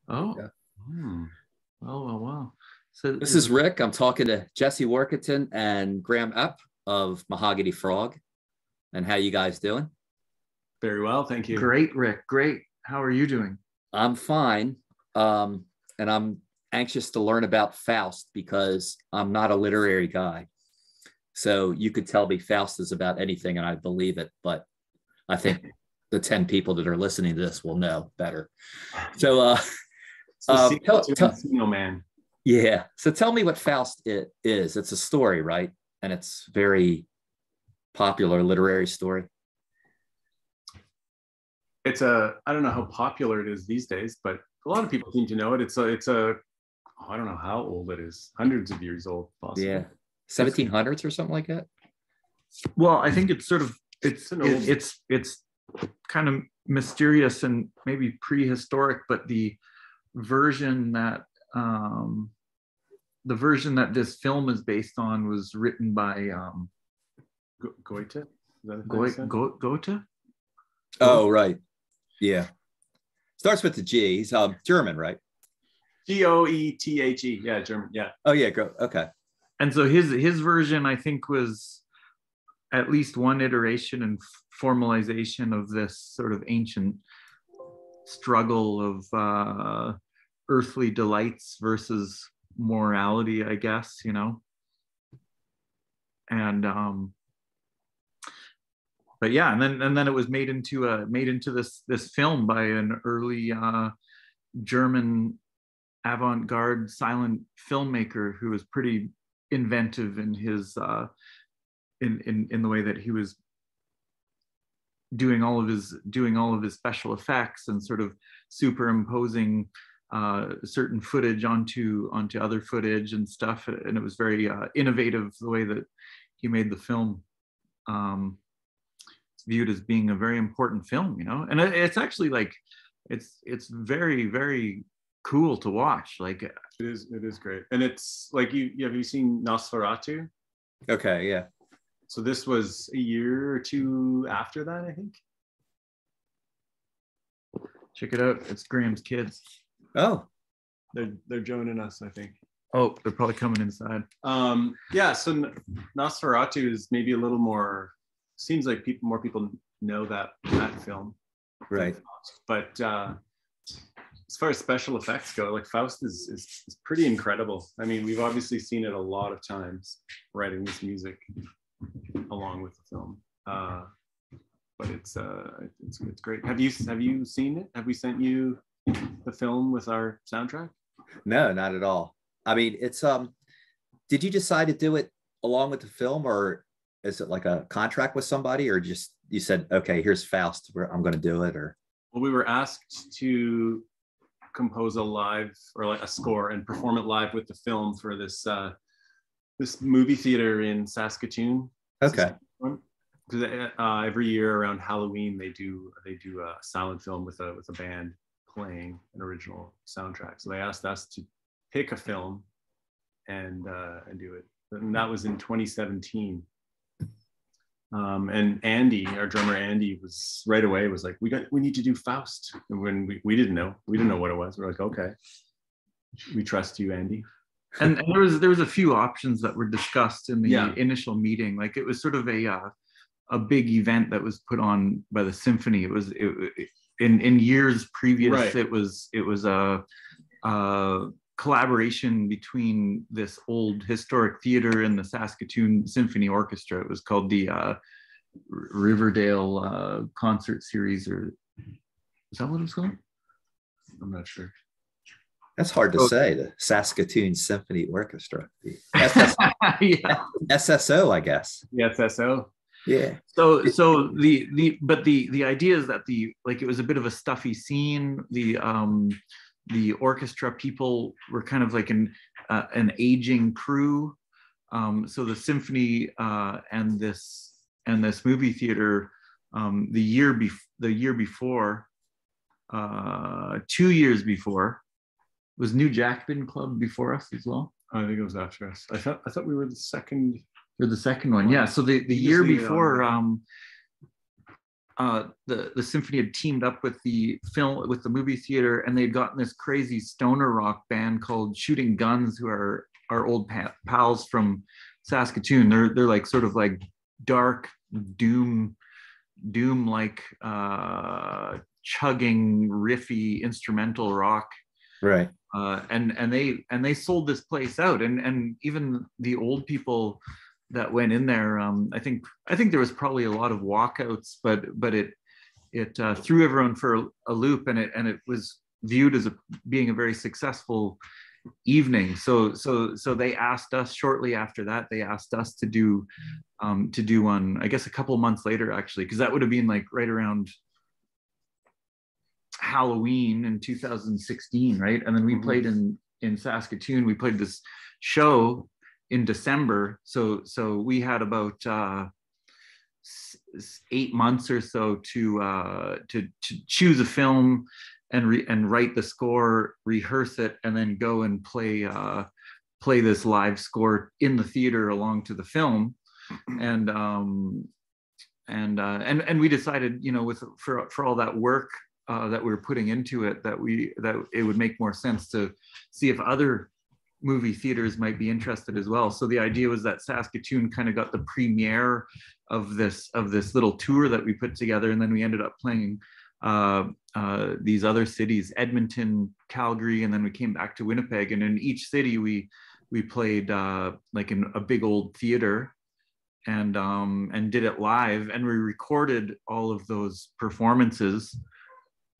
Oh. Yeah. Wow. So This is Rick. I'm talking to Jesse Workington and Graham Epp of Mahogany Frog. And how you guys doing? Very well, thank you. Great, Rick. Great. How are you doing? I'm fine. And I'm anxious to learn about Faust because I'm not a literary guy. So you could tell me Faust is about anything and I believe it, but I think the 10 people that are listening to this will know better. So Man. Yeah. So tell me what Faust is. It's a story, right? And it's very popular literary story. I don't know how popular it is these days, but a lot of people seem to know it. It's a I don't know how old it is. Hundreds of years old, possibly. Yeah. 1700s or something like that. Well, I think it's sort of it's kind of mysterious and maybe prehistoric, but the version that this film is based on was written by Goethe. Goethe? Oh, right. Yeah. Starts with the G. He's German, right? Goethe. Yeah, German. Yeah. Oh, yeah. Okay. And so his version, I think, was at least one iteration and formalization of this sort of ancient struggle of earthly delights versus morality, I guess, you know. And but yeah, and then it was made into this film by an early German avant-garde silent filmmaker who was pretty inventive in his in the way that he was doing all of his special effects and sort of superimposing certain footage onto other footage and stuff, and it was very innovative the way that he made the film. It's viewed as being a very important film, you know, and it's actually like it's very, very cool to watch. Like it is great, and it's like have you seen Nosferatu? Okay, yeah. So this was a year or two after that, I think. Check it out. It's Graham's kids. Oh, they're joining us, I think. Oh, they're probably coming inside. Yeah. So Nosferatu is maybe a little more. Seems like more people know that film, right? But as far as special effects go, like Faust is pretty incredible. I mean, we've obviously seen it a lot of times writing this music along with the film, but it's great. Have you seen it? Have we sent you the film with our soundtrack? No, not at all. I mean, it's did you decide to do it along with the film, or is it like a contract with somebody, or just you said, okay, here's Faust, I'm going to do it? Or well, we were asked to compose a live or like a score and perform it live with the film for this this movie theater in Saskatoon. Okay. Because every year around Halloween they do a silent film with a band playing an original soundtrack. So they asked us to pick a film and do it, and that was in 2017. And Andy, our drummer Andy, was right away was like, we need to do Faust. And when we didn't know what it was. We're like, okay, we trust you, Andy. And there was a few options that were discussed in the initial meeting. Like it was sort of a big event that was put on by the symphony. It was in years previous. Right. It was a collaboration between this old historic theater and the Saskatoon Symphony Orchestra. It was called the Riverdale Concert Series, or is that what it was called? I'm not sure. That's hard to say. The Saskatoon Symphony Orchestra, the SSO, I guess. The SSO. Yeah. So the idea is that it was a bit of a stuffy scene. The orchestra people were kind of like an aging crew. So the symphony and this movie theater, the year before, 2 years before, was New Jacobin Club before us as well? I think it was after us. I thought we were the second. You're the second one, yeah. So the year before, the symphony had teamed up with the movie theater, and they'd gotten this crazy stoner rock band called Shooting Guns, who are our old pals from Saskatoon. They're like sort of like dark doom like chugging riffy instrumental rock, Right. and they sold this place out, and even the old people that went in there, I think there was probably a lot of walkouts, but it threw everyone for a loop, and it was viewed as being a very successful evening. So they asked us shortly after that. They asked us to do one, I guess a couple of months later, actually, because that would have been like right around Halloween in 2016, right? And then we played in Saskatoon. We played this show in December. So we had about 8 months or so to choose a film and write the score, rehearse it, and then go and play this live score in the theater along to the film. And we decided, you know, for all that work that we were putting into it, that it would make more sense to see if other movie theaters might be interested as well. So the idea was that Saskatoon kind of got the premiere of this little tour that we put together, and then we ended up playing these other cities, Edmonton, Calgary, and then we came back to Winnipeg. And in each city we played like in a big old theater, and did it live, and we recorded all of those performances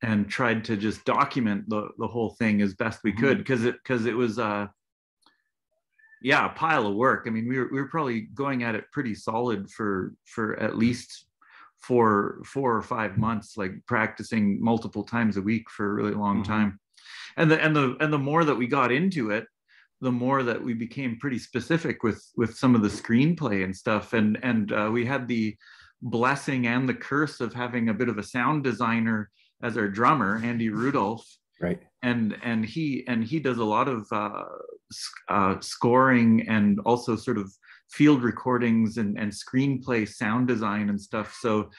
and tried to just document the whole thing as best we could, because it was a pile of work. I mean, we were probably going at it pretty solid for at least 4 or 5 months, like practicing multiple times a week for a really long time. And the more that we got into it, the more that we became pretty specific with some of the screenplay and stuff. And we had the blessing and the curse of having a bit of a sound designer as our drummer, Andy Rudolph. Right. And he does a lot of scoring and also sort of field recordings and screenplay sound design and stuff. So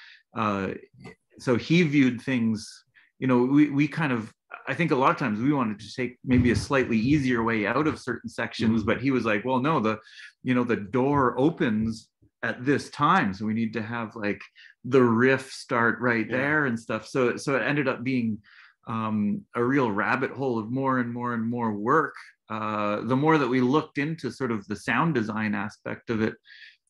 he viewed things, you know, we kind of, I think a lot of times we wanted to take maybe a slightly easier way out of certain sections, but he was like, well, no, the door opens at this time, so we need to have like the riff start right there and stuff. So it ended up being a real rabbit hole of more and more and more work. The more that we looked into sort of the sound design aspect of it,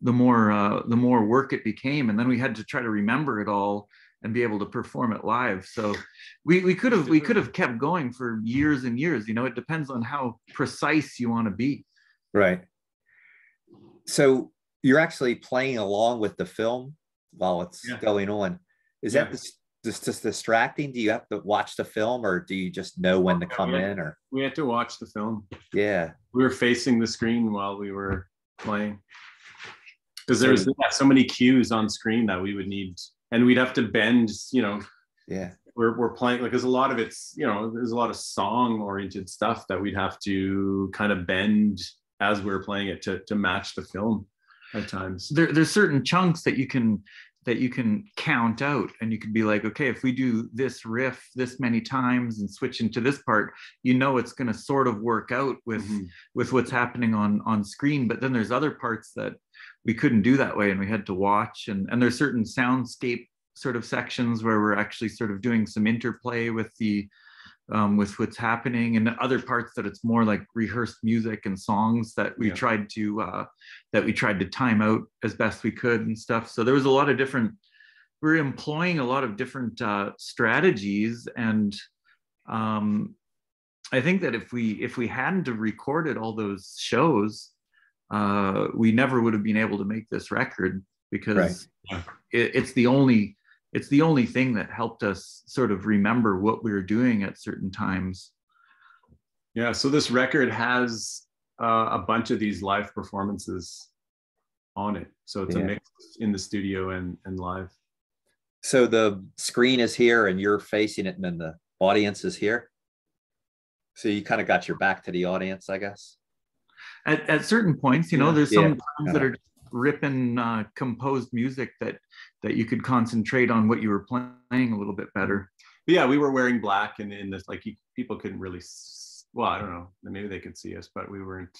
the more work it became, and then we had to try to remember it all and be able to perform it live. So we could have kept going for years and years. You know, it depends on how precise you want to be. Right. So you're actually playing along with the film while it's going on. Is that just distracting? Do you have to watch the film, or do you just know when to come in? Or we had to watch the film. Yeah, we were facing the screen while we were playing, because there was so many cues on screen that we would need, and we'd have to bend. You know, we're playing, like, there's a lot of it's, you know, there's a lot of song oriented stuff that we'd have to kind of bend as we were playing it to match the film at times. There's certain chunks that you can count out, and you could be like, okay, if we do this riff this many times and switch into this part, you know, it's going to sort of work out with what's happening on screen. But then there's other parts that we couldn't do that way, and we had to watch, and there's certain soundscape sort of sections where we're actually sort of doing some interplay with with what's happening, and other parts that it's more like rehearsed music and songs that we tried to time out as best we could and stuff. So there was a lot of different, we were employing a lot of different strategies. And I think that if we hadn't have recorded all those shows, we never would have been able to make this record, because it's the only thing that helped us sort of remember what we were doing at certain times. Yeah, so this record has a bunch of these live performances on it. So it's a mix in the studio and live. So the screen is here and you're facing it, and then the audience is here. So you kind of got your back to the audience, I guess. At certain points, you know, there's some times that are ripping composed music that you could concentrate on what you were playing a little bit better. But yeah, we were wearing black, and in this, like, people couldn't really, well, I don't know, maybe they could see us, but we weren't,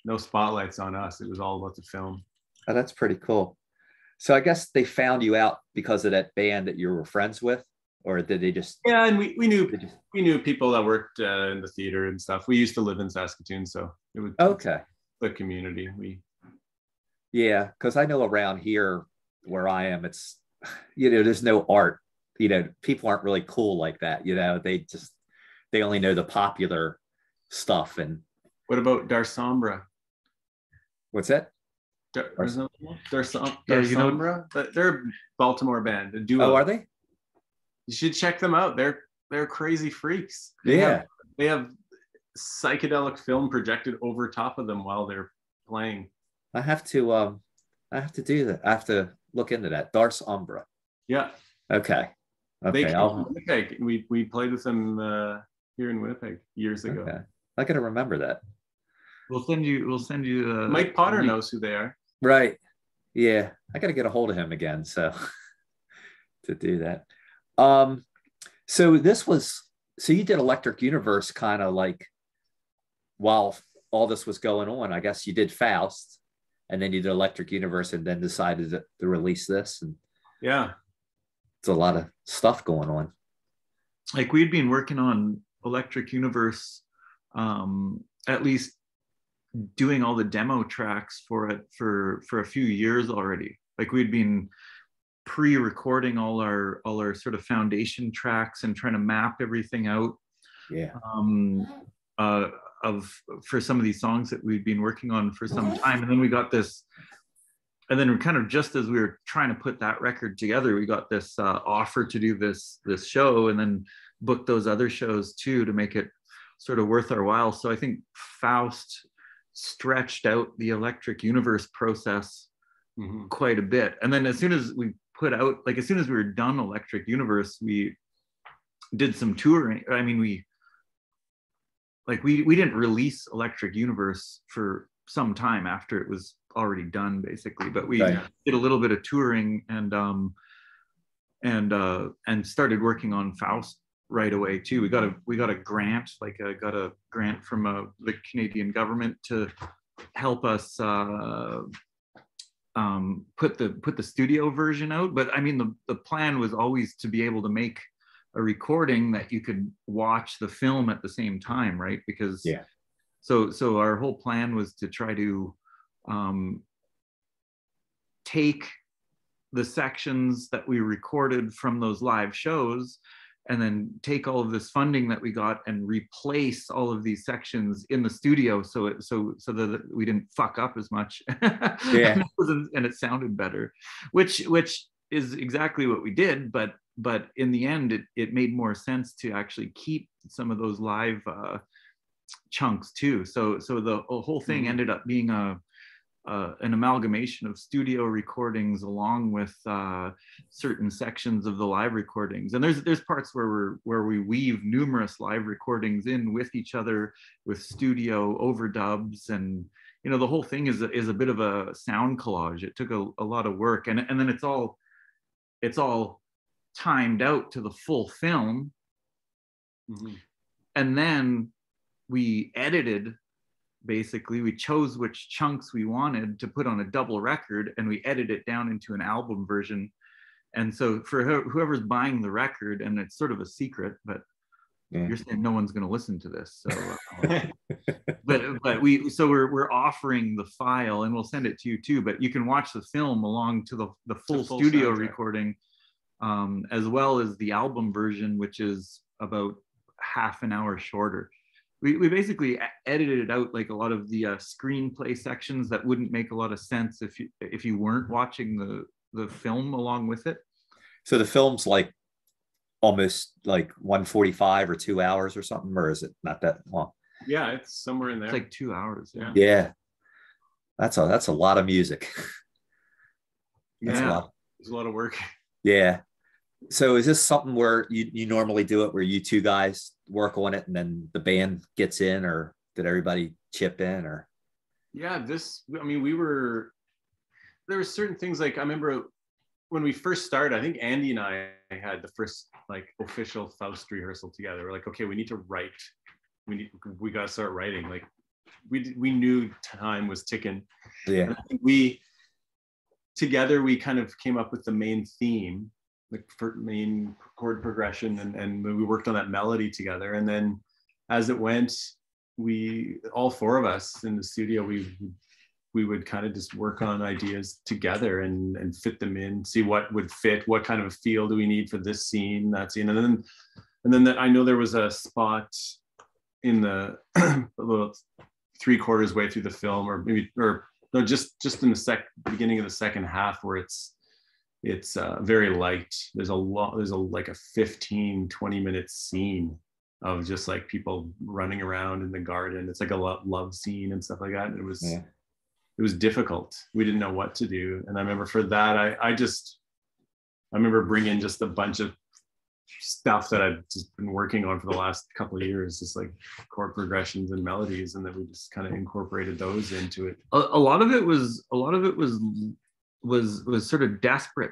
no spotlights on us. It was all about the film. Oh, that's pretty cool. So I guess they found you out because of that band that you were friends with, or did they just? Yeah, and we knew people that worked in the theater and stuff. We used to live in Saskatoon, so it was okay. The community. Yeah, because I know around here where I am, it's, there's no art. People aren't really cool like that. They only know the popular stuff. And what about Darsombra? What's that? Darsombra? Yeah, they're a Baltimore band, a duo. Oh, are they? You should check them out. They're crazy freaks. They have psychedelic film projected over top of them while they're playing. I have to do that. I have to look into that. Darsombra. Yeah. Okay. They came from Winnipeg. We played with them here in Winnipeg years ago. Okay. I gotta remember that. We'll send you. Mike Potter knows who they are. Right. Yeah. I gotta get a hold of him again. So to do that. So you did Electric Universe kind of like while all this was going on. I guess you did Faust, and then you did Electric Universe, and then decided to release this. And yeah, it's a lot of stuff going on. Like, we'd been working on Electric Universe, at least doing all the demo tracks for it for a few years already. Like, we'd been pre-recording all our sort of foundation tracks and trying to map everything out. Yeah. For some of these songs that we'd been working on for some time, and then we got this, and then we kind of, just as we were trying to put that record together, we got this offer to do this show, and then book those other shows too to make it sort of worth our while. So I think Faust stretched out the Electric Universe process quite a bit. And then as soon as we were done Electric Universe, we did some touring. I mean, we didn't release Electric Universe for some time after it was already done, basically. But we did a little bit of touring and started working on Faust right away too. We got a grant, got a grant from the Canadian government to help us put the studio version out. But I mean, the plan was always to be able to make a recording that you could watch the film at the same time, right? Because so our whole plan was to try to take the sections that we recorded from those live shows, and then take all of this funding that we got and replace all of these sections in the studio, so that we didn't fuck up as much. Yeah. and it sounded better, which is exactly what we did. But in the end, it made more sense to actually keep some of those live chunks too. So the whole thing ended up being an amalgamation of studio recordings along with certain sections of the live recordings. And there's parts where we weave numerous live recordings in with each other, with studio overdubs, and the whole thing is a bit of a sound collage. It took a lot of work, and then it's all timed out to the full film. And then we edited. Basically, we chose which chunks we wanted to put on a double record, and we edited it down into an album version. And so for whoever's buying the record, and it's sort of a secret, but you're saying no one's going to listen to this, so but we're offering the file, and we'll send it to you too, but you can watch the film along to the full studio soundtrack recording, as well as the album version, which is about half an hour shorter. We basically edited it out, like a lot of the screenplay sections that wouldn't make a lot of sense if you weren't watching the film along with it. So the film's like almost like 145 or 2 hours or something, or is it not that long? Yeah, it's somewhere in there. It's like 2 hours. Yeah. Yeah. That's a lot of music. There's a lot of work. Yeah. So is this something where you normally do it, where you two guys work on it and then the band gets in, or did everybody chip in? Or we were there were certain things, like I remember when we first started, I think Andy and I had the first like official Faust rehearsal together. We're like, okay, we need to write. We got to start writing. Like we knew time was ticking. Yeah. And I think we kind of came up with the main theme, the main chord progression, and we worked on that melody together. And then as it went, all four of us in the studio, we would kind of just work on ideas together and fit them in, see what would fit, what kind of a feel do we need for this scene, that scene. And then I know there was a spot in the about 3/4 way through the film, or no, just in the beginning of the second half, where it's very light. There's like a 15-20 minute scene of just like people running around in the garden. It's like a love scene and stuff like that. And it was difficult. We didn't know what to do. And I remember for that, I remember bringing just a bunch of stuff that I've just been working on for the last couple of years, just like chord progressions and melodies. And then we just kind of incorporated those into it. A lot of it was sort of desperate.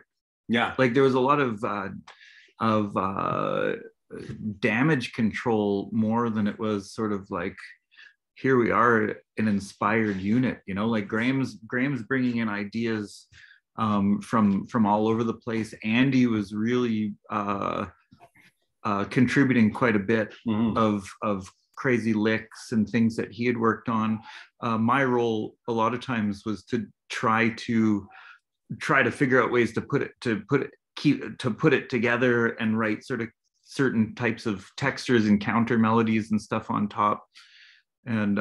Yeah. Like there was a lot of damage control more than it was sort of like, here we are, an inspired unit, you know, like Graham's bringing in ideas from all over the place. Andy was really contributing quite a bit of crazy licks and things that he had worked on. My role a lot of times was to try to figure out ways to put it together and write sort of certain types of textures and counter melodies and stuff on top. And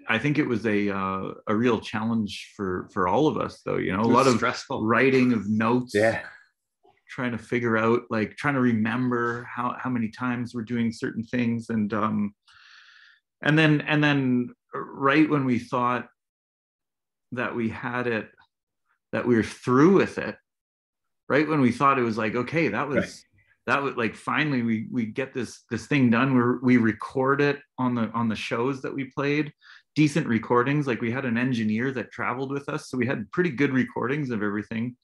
I think it was a real challenge for all of us, though. You know, a lot of stressful writing of notes. Yeah. Trying to figure out, like, trying to remember how many times we're doing certain things, and then right when we thought that we had it, that we were through with it, right when we thought it was like, okay, that was like, finally we get this thing done. We record it on the shows that we played, decent recordings. Like we had an engineer that traveled with us, so we had pretty good recordings of everything.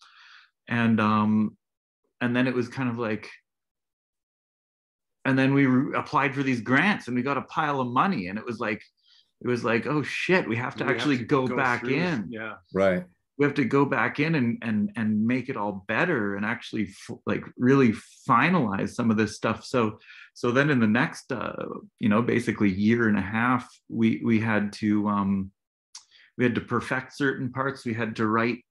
And then it was kind of like, and then we applied for these grants and we got a pile of money, and it was like, oh shit, we have to actually go back in. Yeah. Right. We have to go back in and make it all better and actually like really finalize some of this stuff. So then in the next, basically year and a half, we had to perfect certain parts. We had to write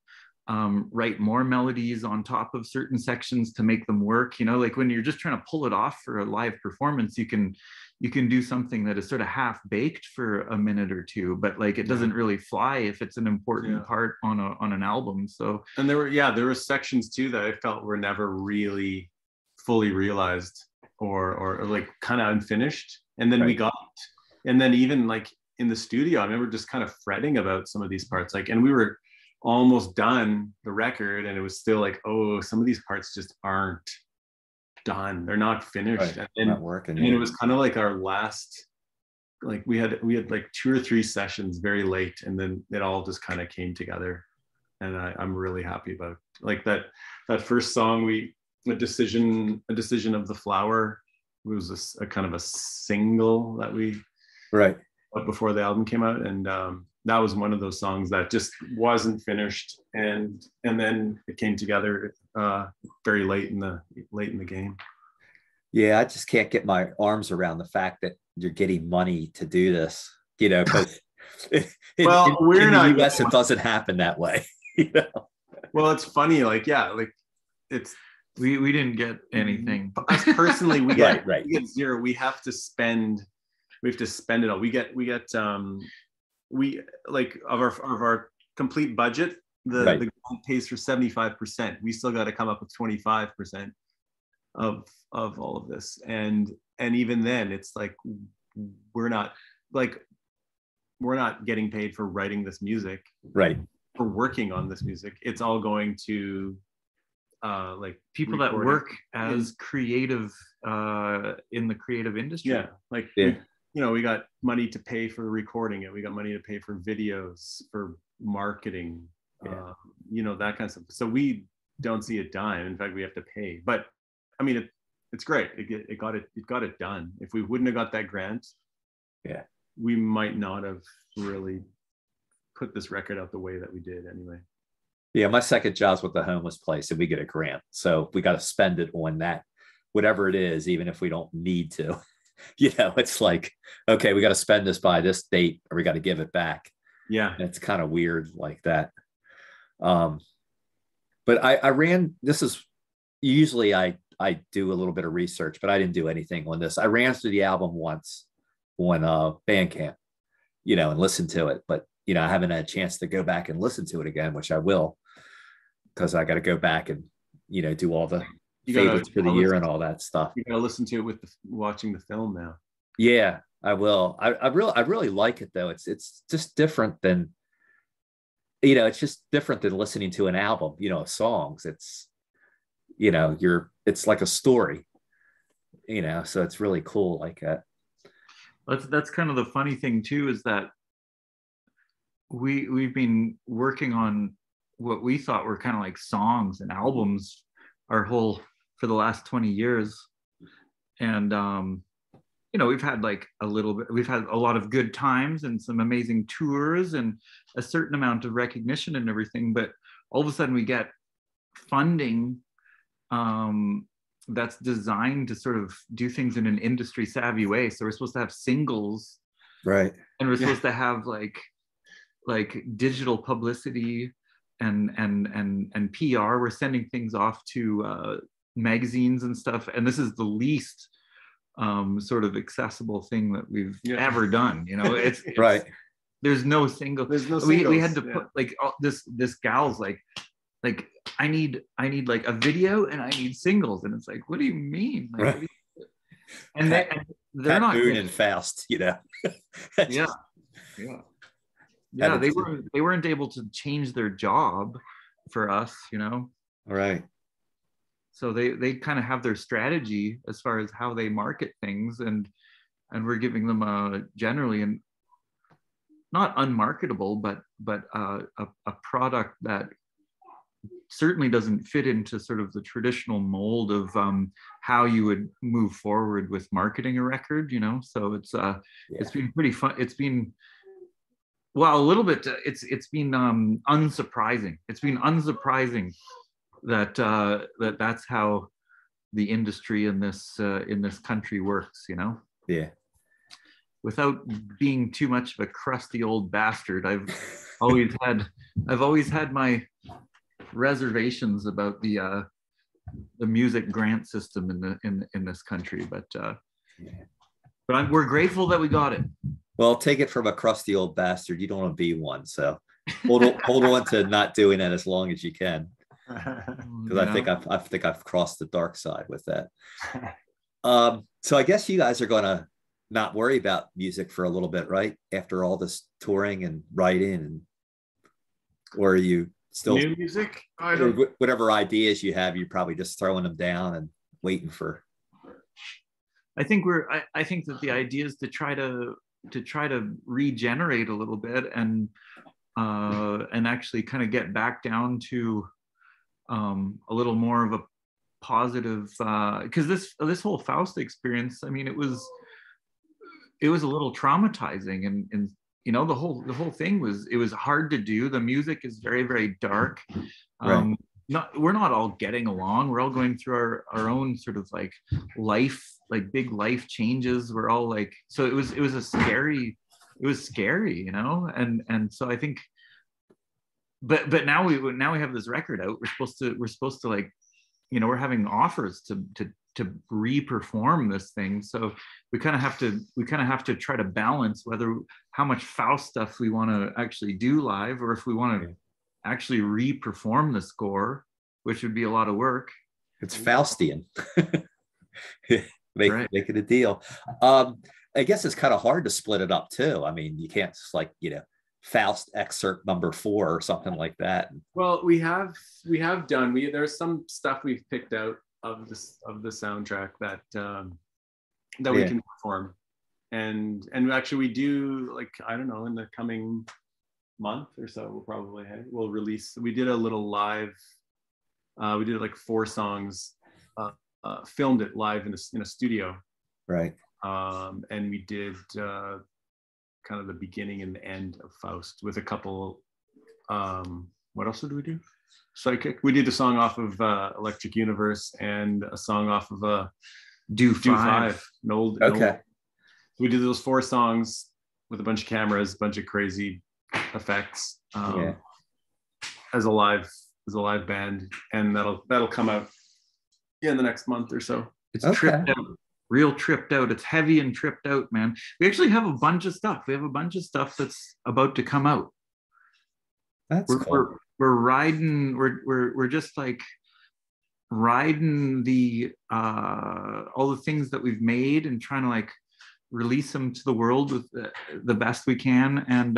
more melodies on top of certain sections to make them work. You know, like when you're just trying to pull it off for a live performance, you can do something that is sort of half baked for a minute or two, but like it doesn't really fly if it's an important part on an album. So, and there were sections too that I felt were never really fully realized or like kind of unfinished. And then and then even like in the studio, I remember just kind of fretting about some of these parts, like, and we were almost done the record, and it was still like, oh, some of these parts just aren't done, they're not finished, and not working. And it was kind of like our last, like we had like 2 or 3 sessions very late, and then it all just kind of came together, and I'm really happy about like that first song. A decision of the flower, it was a kind of a single that we put before the album came out, and that was one of those songs that just wasn't finished, and then it came together very late in the game. Yeah, I just can't get my arms around the fact that you're getting money to do this, you know, because in the US it doesn't happen that way. You know? Well, it's funny, like, it's we didn't get anything. Us personally, we get zero. We have to spend it all. We get we like of our complete budget, the grant pays for 75%. We still got to come up with 25% of all of this, and even then it's like we're not getting paid for writing this music, for working on this music. It's all going to like people that work as creative in the creative industry. We got money to pay for recording it. We got money to pay for videos, for marketing, you know, that kind of stuff. So we don't see a dime. In fact, we have to pay. But I mean, it's great. It got it done. If we wouldn't have got that grant, yeah, we might not have really put this record out the way that we did anyway. Yeah, my second job's with the homeless place, and we get a grant, so we got to spend it on that, whatever it is, even if we don't need to. You know, it's like, okay, we got to spend this by this date, or we got to give it back. Yeah, and it's kind of weird like that. But I ran. This is usually I do a little bit of research, but I didn't do anything on this. I ran through the album once on Bandcamp, you know, and listened to it, but you know, I haven't had a chance to go back and listen to it again, which I will, because I got to go back and, you know, do all the favorites for the year and all that stuff. You got to listen to it with watching the film now. Yeah, I will. I really like it though. It's just different than, you know, it's just different than listening to an album, you know, of songs. It's, you know, it's like a story, you know, so it's really cool like that. That's kind of the funny thing too, is that we've been working on what we thought were kind of like songs and albums for the last 20 years. And you know, we've had a lot of good times and some amazing tours and a certain amount of recognition and everything, but all of a sudden we get funding that's designed to sort of do things in an industry savvy way. So we're supposed to have singles, right? And we're supposed to have like digital publicity and PR. We're sending things off to magazines and stuff, and this is the least sort of accessible thing that we've ever done. You know, it's right. There's no single. There's no we singles. had to put this gal's like I need like a video and I need singles, and it's like, what do you mean? Like, right. What do you, and they're not Boone and Faust, you know. Yeah. They weren't able to change their job for us, you know. Right. So they kind of have their strategy as far as how they market things, and we're giving them generally and not unmarketable, but a product that certainly doesn't fit into sort of the traditional mold of how you would move forward with marketing a record, you know. So it's been pretty fun. It's been, well, a little bit. It's been unsurprising. It's been unsurprising that that's how the industry in this country works, you know. Yeah. Without being too much of a crusty old bastard, I've always had my reservations about the music grant system in this country, but we're grateful that we got it. Well, take it from a crusty old bastard. You don't want to be one, so hold on to not doing that as long as you can, because I think I've crossed the dark side with that. So I guess you guys are going to not worry about music for a little bit, right? After all this touring and writing, or are you still new music? Whatever ideas you have, you're probably just throwing them down and waiting for. I think that the idea is to try to regenerate a little bit and actually kind of get back down to a little more of a positive, because this whole Faust experience, I mean, it was a little traumatizing, and you know, the whole thing was hard to do. The music is very, very dark. Right. We're not all getting along. We're all going through our own sort of like life, like big life changes. We're all like, so it was scary, you know? And so I think, but now we have this record out. We're supposed to like, you know, we're having offers to re-perform this thing. So we kind of have to try to balance how much Faust stuff we want to actually do live, or if we want to actually re-perform the score, which would be a lot of work. It's Faustian. Make it a deal. I guess it's kind of hard to split it up too. I mean, you can't just like, you know, Faust excerpt number 4 or something like that. Well, we have done. There's some stuff we've picked out of the soundtrack that we can perform, and actually we do, like, I don't know, in the coming month or so, we'll release. We did a little live. We did like 4 songs. Filmed it live in a studio. Right. And we did kind of the beginning and the end of Faust with a couple. What else did we do? Psychic. We did a song off of Electric Universe and a song off of Do 5. Okay. We did those 4 songs with a bunch of cameras, a bunch of crazy effects, as a live band, and that'll come out in the next month or so. It's tripped out, real tripped out. It's heavy and tripped out, man. We actually have a bunch of stuff. We have a bunch of stuff that's about to come out. That's cool. We're riding. We're just like riding the all the things that we've made and trying to like release them to the world with the best we can, and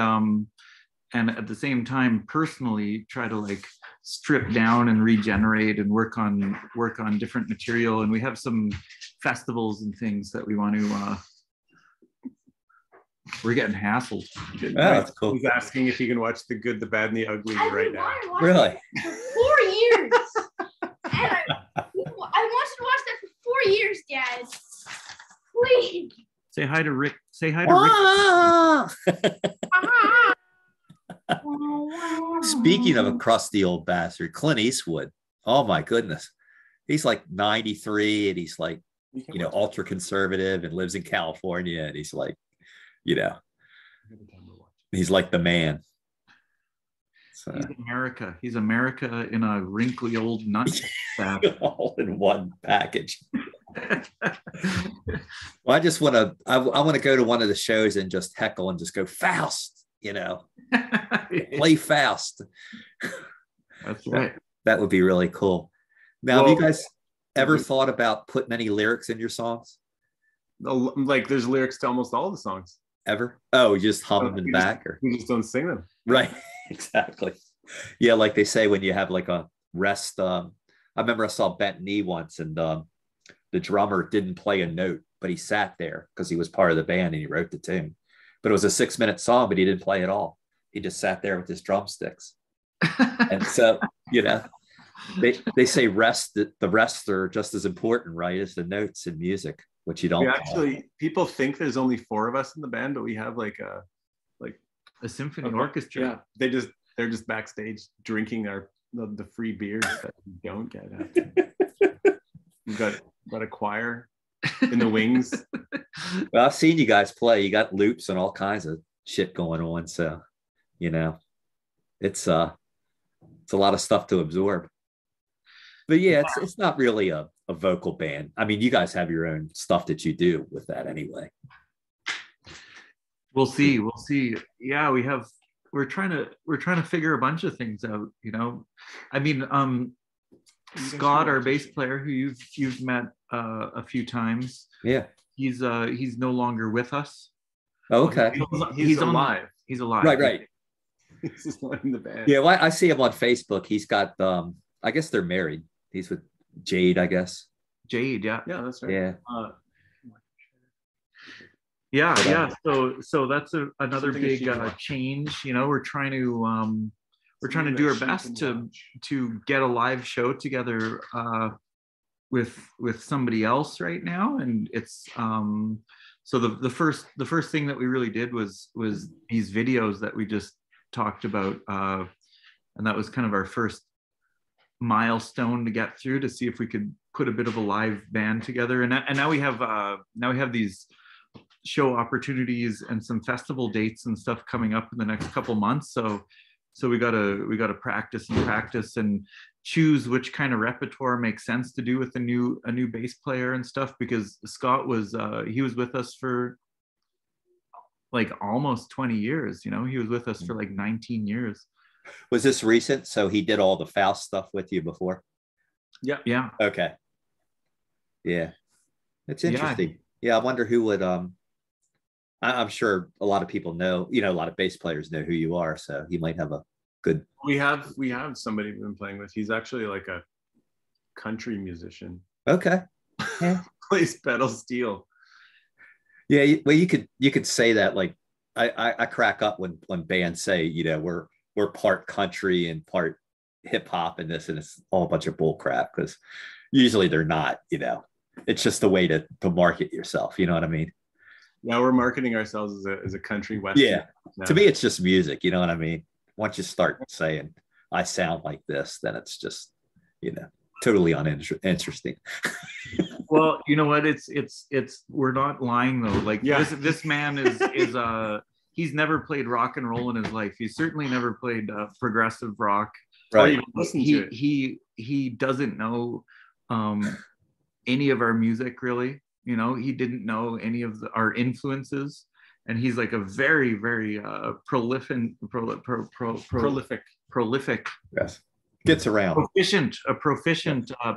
at the same time personally try to like strip down and regenerate and work on different material. And we have some festivals and things that we want to we're getting hassled. Oh, that's cool. He's asking if he can watch The Good, the Bad, and the Ugly right now. Really? For 4 years. And I wanted to watch that for 4 years, guys. Please. Say hi to Rick. Say hi to Rick. Speaking of a crusty old bastard, Clint Eastwood. Oh my goodness. He's like 93 and he's like, ultra conservative and lives in California. And he's like, he's like the man. So. He's America. He's America in a wrinkly old nut sack. All in one package. Well, I just want to. I want to go to one of the shows and just heckle and just go Faust. Play Faust. That's right. That would be really cool. Now, have you guys ever thought about putting any lyrics in your songs? Like, there's lyrics to almost all the songs. Ever? Oh, you just hum them in back, or you just don't sing them. Right. Exactly. Yeah, like they say when you have like a rest. I remember I saw Bent Knee once, and the drummer didn't play a note, but he sat there because he was part of the band and he wrote the tune. But it was a 6-minute song, but he didn't play at all. He just sat there with his drumsticks. And so, they say the rests are just as important, right, as the notes in music, which you don't. Actually, people think there's only 4 of us in the band, but we have like a symphony orchestra. Yeah, they're just backstage drinking the free beers that we don't get. We've got a choir in the wings. Well, I've seen you guys play. You got loops and all kinds of shit going on. So, it's a lot of stuff to absorb. But yeah, it's not really a vocal band. I mean, you guys have your own stuff that you do with that anyway. We'll see. Yeah, we're trying to figure a bunch of things out, I mean, Scott, our bass player, who you've met a few times. Yeah. He's no longer with us. Oh, okay. He's alive. He's alive. Right. He's just not in the band. Yeah, well, I see him on Facebook. He's got I guess they're married. He's with Jade, I guess. Jade, yeah. Yeah, that's right. Yeah. So that's another big change. We're trying to do our best to get a live show together with somebody else right now, and it's so the first thing that we really did was these videos that we just talked about, and that was kind of our first milestone to get through to see if we could put a bit of a live band together, and now we have these show opportunities and some festival dates and stuff coming up in the next couple months, so we gotta practice and choose which kind of repertoire makes sense to do with a new bass player and stuff, because Scott was he was with us for like almost 20 years. He was with us for like 19 years. Was this recent? So he did all the Faust stuff with you before? Yeah. Okay. Yeah. It's interesting. Yeah, I wonder who would I'm sure a lot of people know, a lot of bass players know who you are, so he might have a good. We have somebody we've been playing with. He's actually like a country musician. Okay. Yeah. Plays pedal steel. Yeah, well, you could say that like I crack up when bands say, you know, we're part country and part hip hop and this, and it's all a bunch of bull crap, because usually they're not, you know. It's just a way to market yourself, you know what I mean? Yeah, we're marketing ourselves as a country western. Yeah. Now. To me, it's just music, you know what I mean? Once you start saying I sound like this, then it's just, you know, totally uninteresting. Well, you know what? It's we're not lying though. Like this man is he's never played rock and roll in his life. He's certainly never played progressive rock. Right. He doesn't know any of our music really. You know, he didn't know any of our influences, and he's like a very, very prolific. Yes. Gets around. Proficient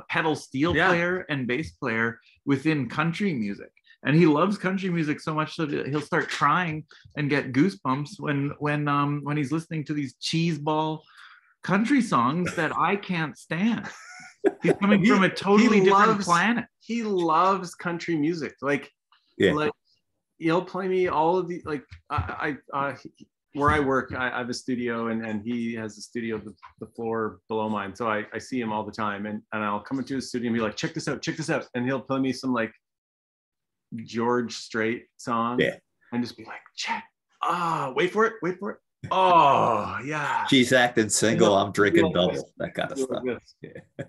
pedal steel player and bass player within country music. And he loves country music so much that he'll start crying and get goosebumps when he's listening to these cheeseball country songs that I can't stand. He's coming from a totally different planet. He loves country music. Like he'll play me all of the, like, I where I work, I have a studio, and he has a studio the floor below mine. So I see him all the time, and I'll come into his studio and be like, check this out. And he'll play me some like George Strait song. Yeah. And just be like, check. Wait for it. Oh, yeah. She's acting single. I'm drinking double. That kind of stuff. Yeah.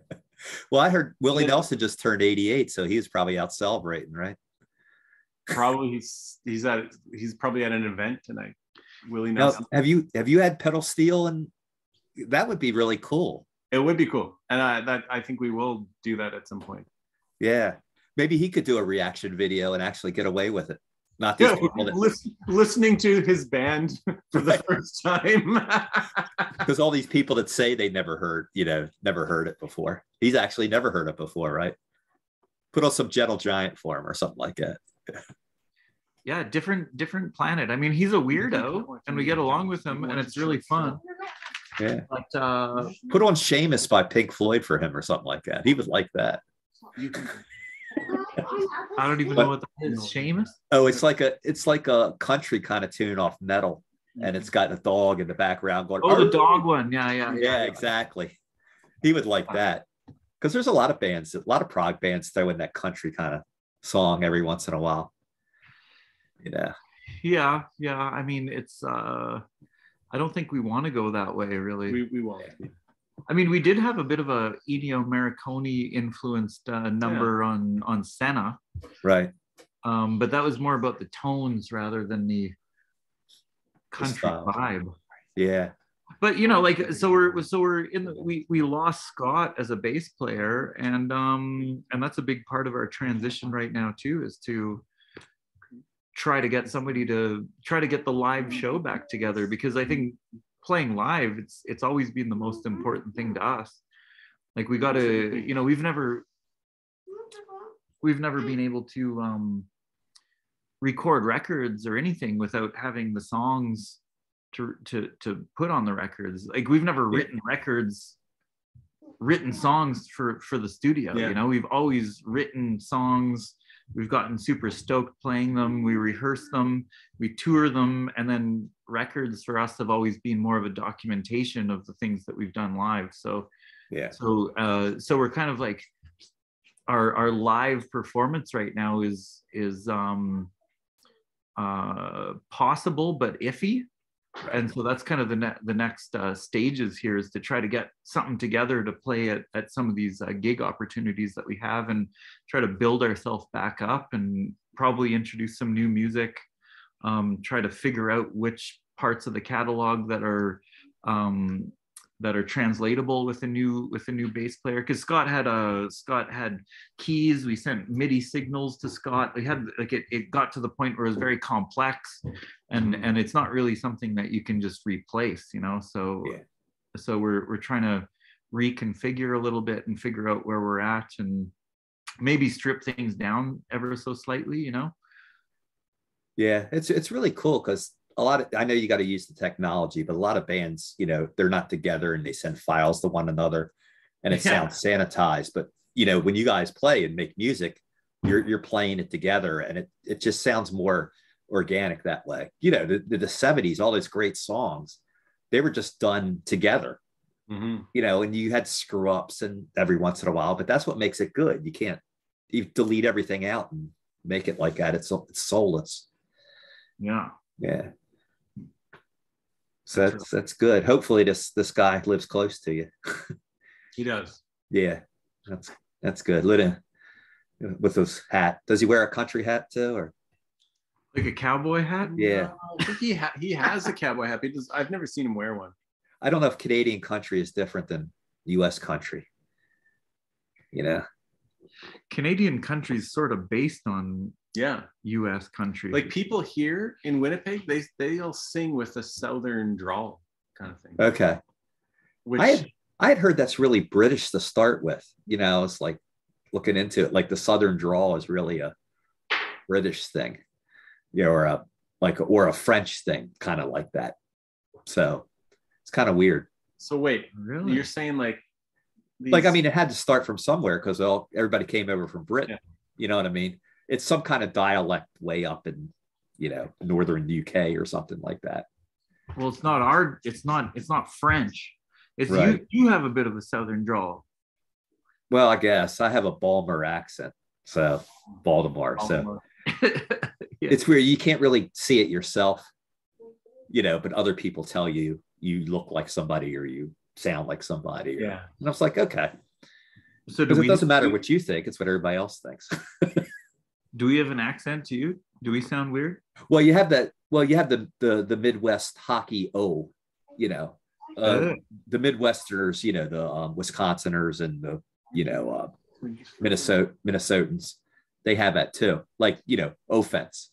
Well, I heard Willie Nelson just turned 88, so he's probably out celebrating, right? Probably he's probably at an event tonight. Willie Nelson. Now, have you had pedal steel? And that would be really cool. It would be cool, and I think we will do that at some point. Yeah, maybe he could do a reaction video and actually get away with it. Not these people listening to his band for the first time. Because all these people that say they never heard it before. He's actually never heard it before, right? Put on some Gentle Giant for him or something like that. Yeah, different planet. I mean, he's a weirdo, and we get along with him, and it's really fun. Yeah. But put on Seamus by Pink Floyd for him or something like that. He would like that. I don't even know what that is. Seamus? Oh, it's like a country kind of tune off Metal, and it's got a dog in the background going. Oh, the dog one. Yeah, exactly. He would like that, because there's a lot of prog bands throw in that country kind of song every once in a while. Yeah. I mean, it's I don't think we want to go that way, really. We won't. I mean, we did have a bit of a Ennio Morricone influenced number on Senna, right? But that was more about the tones rather than the country vibe. Yeah. But like, so we're in we lost Scott as a bass player, and that's a big part of our transition right now too, is to try to get somebody to try to get the live show back together, because I think playing live, it's always been the most important thing to us. Like, we got to, we've never been able to record records or anything without having the songs to put on the records. Like, we've never written songs for the studio. We've always written songs. We've gotten super stoked playing them. We rehearse them, we tour them, and then records for us have always been more of a documentation of the things that we've done live. So we're kind of like, our live performance right now is possible but iffy. And so that's kind of the next stages here, is to try to get something together to play at some of these gig opportunities that we have, and try to build ourselves back up, and probably introduce some new music, try to figure out which parts of the catalog that are translatable with a new bass player. Because Scott had keys. We sent MIDI signals to Scott. We had it got to the point where it was very complex, and it's not really something that you can just replace, so we're trying to reconfigure a little bit and figure out where we're at, and maybe strip things down ever so slightly. Yeah, it's really cool, because I know you got to use the technology, but a lot of bands, they're not together and they send files to one another, and it sounds sanitized. But when you guys play and make music, you're playing it together, and it just sounds more organic that way. You know, the 70s, all those great songs, they were just done together. Mm-hmm. You know, and you had screw ups and every once in a while, but that's what makes it good. You delete everything out and make it like that. It's soulless. Yeah. Yeah. So that's good. Hopefully this guy lives close to you. He does. Yeah, that's good. With his hat. Does he wear a country hat too, or like a cowboy hat? Yeah. I think he has a cowboy hat. I've never seen him wear one. I don't know if Canadian country is different than U.S. country. You know, Canadian country is sort of based on Yeah. U.S. country. Like people here in Winnipeg, they'll sing with a southern drawl kind of thing. okay. Which I had heard that's really British to start with. You know, it's like looking into it, like the southern drawl is really a British thing, you know, or a French thing, kind of like that. So it's kind of weird. So wait, really? You're saying like I mean, it had to start from somewhere because everybody came over from Britain. Yeah. You know what I mean? It's some kind of dialect way up in, you know, northern UK or something like that. Well, it's not French. It's Right. you have a bit of a southern drawl. Well, I guess I have a Balmer accent, so Baltimore. So Yeah. it's weird. You can't really see it yourself, you know, but other people tell you look like somebody or you sound like somebody. Yeah. And I was like, okay. So Because it doesn't matter what you think; it's what everybody else thinks. Do we have an accent to you? Do we sound weird? Well, you have that. Well, you have the Midwest hockey O, you know, the Midwesterners, you know, the Wisconsiners and the, you know, Minnesotans. They have that too. Like, you know, offense.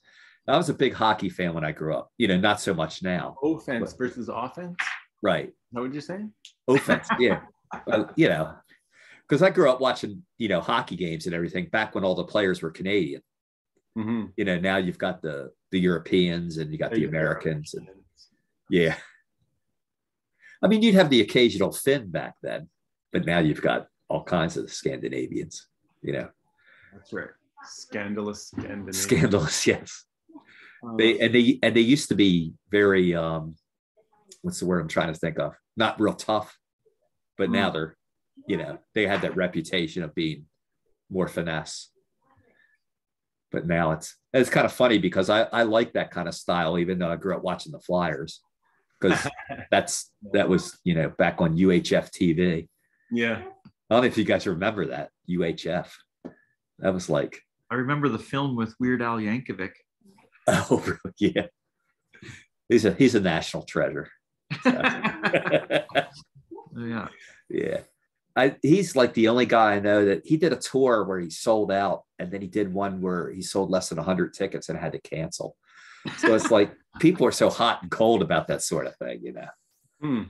I was a big hockey fan when I grew up. You know, not so much now. offense versus offense. Right. Is that what you're saying? Offense. Yeah. You know, because I grew up watching, you know, hockey games and everything back when all the players were Canadian. Mm-hmm. You know, now you've got the Europeans and you got the Americans. And, yeah. I mean, you'd have the occasional Finn back then, but now you've got all kinds of Scandinavians, you know. That's right. Scandalous Scandinavian. Scandalous, yes. They used to be very what's the word I'm trying to think of? Not real tough, but now they're, you know, they had that reputation of being more finesse. But now it's kind of funny because I like that kind of style, even though I grew up watching the Flyers, because that was, you know, back on UHF TV. Yeah. I don't know if you guys remember that UHF. That was like, I remember the film with Weird Al Yankovic. oh yeah, he's a national treasure. Yeah. Yeah. He's like the only guy I know that he did a tour where he sold out, and then he did one where he sold less than 100 tickets and had to cancel. So it's like people are so hot and cold about that sort of thing, you know,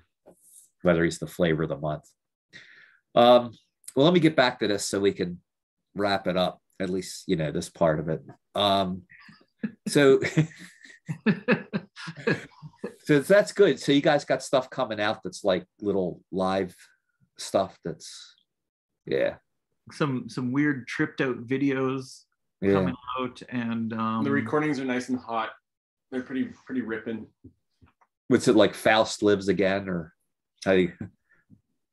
whether he's the flavor of the month. Well, let me get back to this so we can wrap it up, at least, you know, this part of it. So so that's good. So you guys got stuff coming out that's like little live stuff that's, yeah, some weird tripped out videos coming out, and The recordings are nice and hot. They're pretty ripping. what's it like, Faust Lives Again, or how do you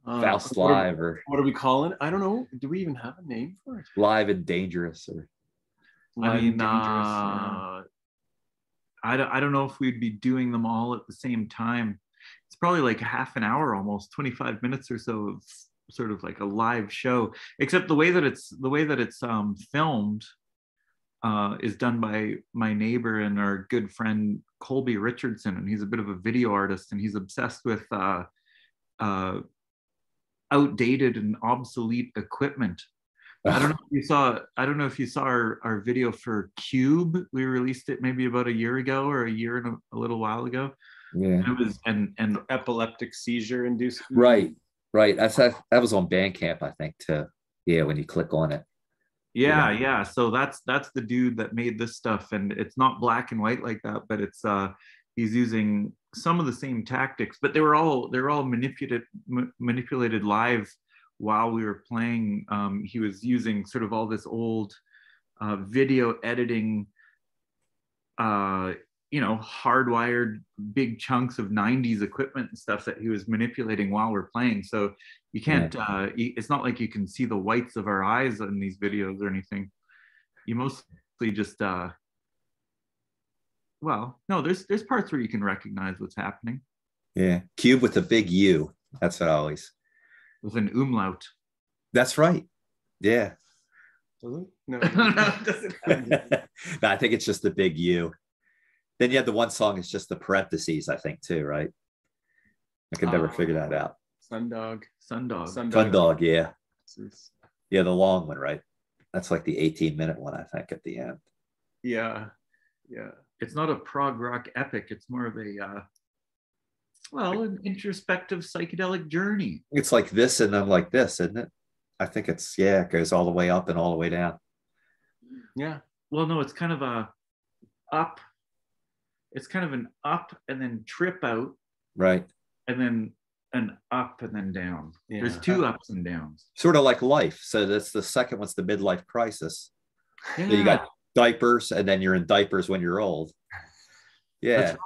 Faust Live, or what are we calling it? I don't know. Do we even have a name for it? Live and Dangerous, or I mean, yeah. I don't know if we'd be doing them all at the same time. It's probably like half an hour, almost 25 minutes or so of sort of like a live show, except the way that it's filmed is done by my neighbor and our good friend Colby Richardson, and he's a bit of a video artist, and he's obsessed with outdated and obsolete equipment. I don't know if you saw our video for Cube. We released it maybe about a year ago, or a year and a little while ago. yeah, And it was and Epileptic seizure induced. right. That was on Bandcamp, I think, too. Yeah, when you click on it. yeah. So that's the dude that made this stuff, and it's not black and white like that, but it's he's using some of the same tactics, but they're all manipulated live while we were playing. He was using sort of all this old video editing you know, hardwired big chunks of 90s equipment and stuff that he was manipulating while we're playing. So you can't, it's not like you can see the whites of our eyes in these videos or anything. You mostly just, well, no, there's parts where you can recognize what's happening. Yeah. Cube with a big U. That's what I always. With an umlaut. That's right. Yeah. Does it? No. No, it doesn't have No, I think it's just the big U. Then you have the one song, it's just the parentheses, I think, too, right? I could never figure that out. Sundog. Sundog, yeah. Yeah, the long one, right? That's like the 18-minute one, I think, at the end. Yeah. It's not a prog rock epic. It's more of a, well, an introspective psychedelic journey. It's like this and then like this, isn't it? I think it's, yeah, it goes all the way up and all the way down. Yeah. Well, no, it's kind of a up. It's kind of an up and then trip out. Right. And then an up and then down. Yeah. There's two ups and downs. Sort of like life. So that's the second one's the midlife crisis. Yeah. So you got diapers and then you're in diapers when you're old. Yeah.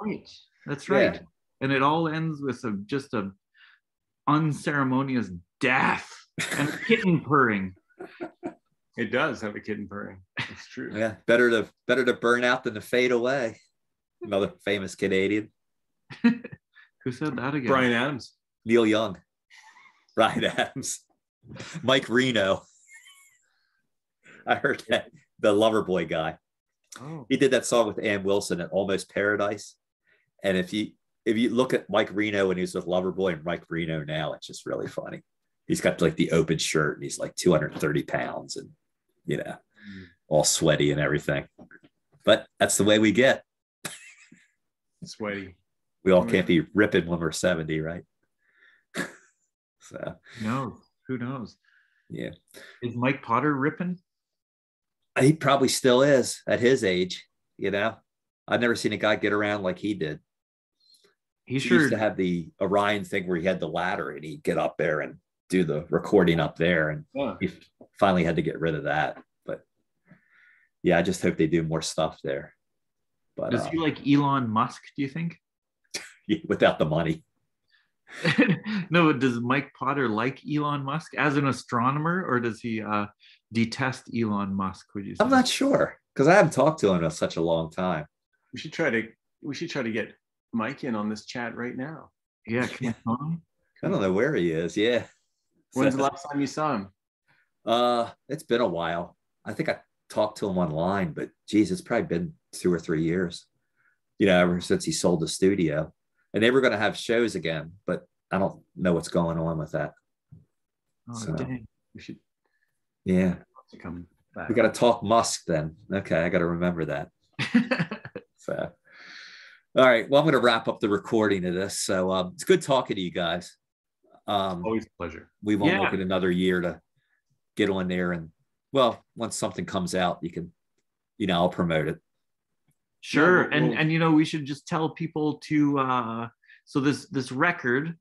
That's right. Yeah. And it all ends with just a unceremonious death and a kitten purring. It does have a kitten purring. It's true. Yeah. Better to burn out than to fade away. Another famous Canadian. Who said that again? Bryan Adams. Neil Young. Bryan Adams. Mike Reno. I heard that. The Loverboy guy. Oh. He did that song with Ann Wilson at Almost Paradise. And if you look at Mike Reno when he was with Loverboy and Mike Reno now, it's just really funny. He's got like the open shirt and he's like 230 pounds and, you know, all sweaty and everything. But that's the way we get. Sweaty. We all can't be ripping when we're 70, right? So. No, who knows? Yeah. Is Mike Potter ripping? He probably still is at his age, you know. I've never seen a guy get around like he did. He used to have the Orion thing where he had the ladder and he'd get up there and do the recording up there. And he finally had to get rid of that. But yeah, I just hope they do more stuff there. But does he like Elon Musk, do you think? Without the money. No, does Mike Potter like Elon Musk as an astronomer, or does he detest Elon Musk, would you say? I'm not sure, because I haven't talked to him in such a long time. We should try to get Mike in on this chat right now. Yeah, can you phone him? I don't know where he is. Yeah. When's the last time you saw him? It's been a while. I think I talked to him online, but geez, it's probably been 2 or 3 years. You know, ever since he sold the studio. And they were going to have shows again, but I don't know what's going on with that. Oh, so, dang. We should. Yeah. Come back. We got to talk Musk then. Okay, I got to remember that. So, all right. Well, I'm going to wrap up the recording of this. So it's good talking to you guys. Always a pleasure. We won't look at another year to get on there. And well, once something comes out, you can, you know, I'll promote it. Sure. And you know, we should just tell people to so this record,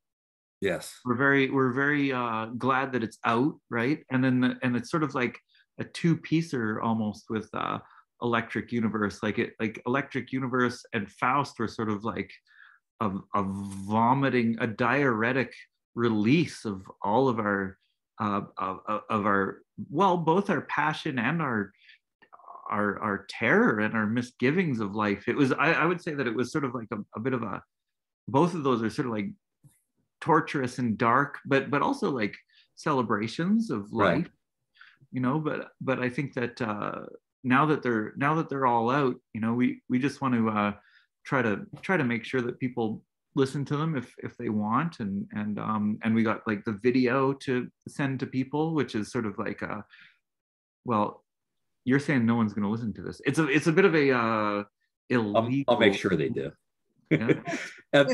yes, we're very glad that it's out, right? And then it's sort of like a two-piecer almost with Electric Universe. Like Electric Universe and Faust were sort of like a vomiting, a diuretic release of all of our well, both our passion and our terror and our misgivings of life. It was, I would say that it was sort of like a bit of a, both of those are sort of like torturous and dark, but also like celebrations of life, right. You know, but I think that now that they're all out, you know, we just want to try to make sure that people listen to them if they want, and we got like the video to send to people, which is sort of like well, you're saying no one's going to listen to this. It's a bit of a illegal. I'll make sure they do. Yeah.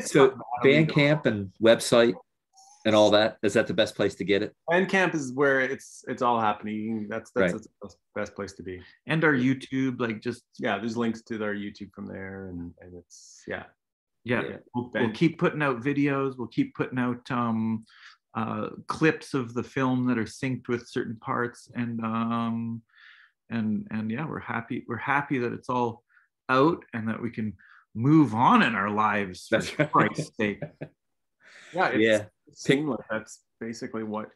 So Bandcamp and website and all that, is that the best place to get it? Bandcamp is where it's all happening. That's right. The best place to be. And our YouTube, like just there's links to our YouTube from there, and it's we'll keep putting out videos. We'll keep putting out clips of the film that are synced with certain parts, and yeah, we're happy that it's all out and that we can move on in our lives, for That's right. Christ's sake. Yeah, Yeah. it seemed like that's basically what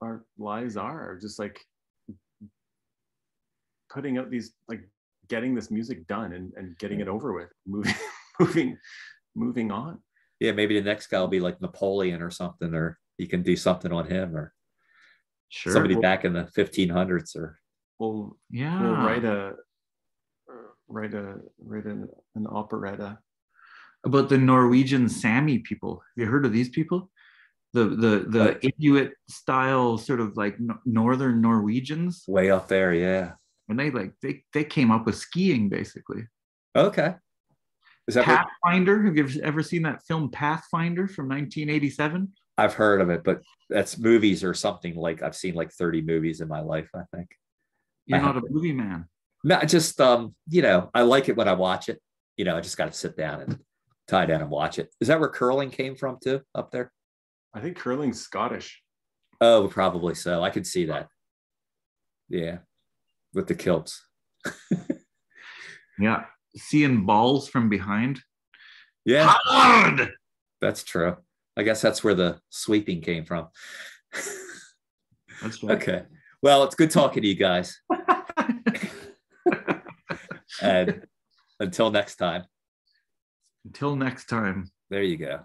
our lives are, just like putting out these, like getting this music done and getting it over with, moving on. Yeah, maybe the next guy will be like Napoleon or something, or you can do something on him, or Sure. somebody back in the 1500s, or We'll Yeah. write an operetta. About the Norwegian Sami people. Have you heard of these people? The Inuit style, sort of like northern Norwegians. way up there. Yeah. And they came up with skiing basically. Okay. Is that what, Pathfinder. Have you ever seen that film Pathfinder from 1987? I've heard of it, but that's movies or something. Like I've seen like 30 movies in my life, I think. You're not a movie man. No, just you know, I like it when I watch it. You know, I just got to sit down and tie down and watch it. Is that where curling came from too, up there? I think curling's Scottish. Oh, probably so. I could see that. Yeah, with the kilts. Yeah. Seeing balls from behind. Yeah, Hard! that's true. I guess that's where the sweeping came from. That's right. Okay. Well, it's good talking to you guys. And until next time. Until next time. There you go.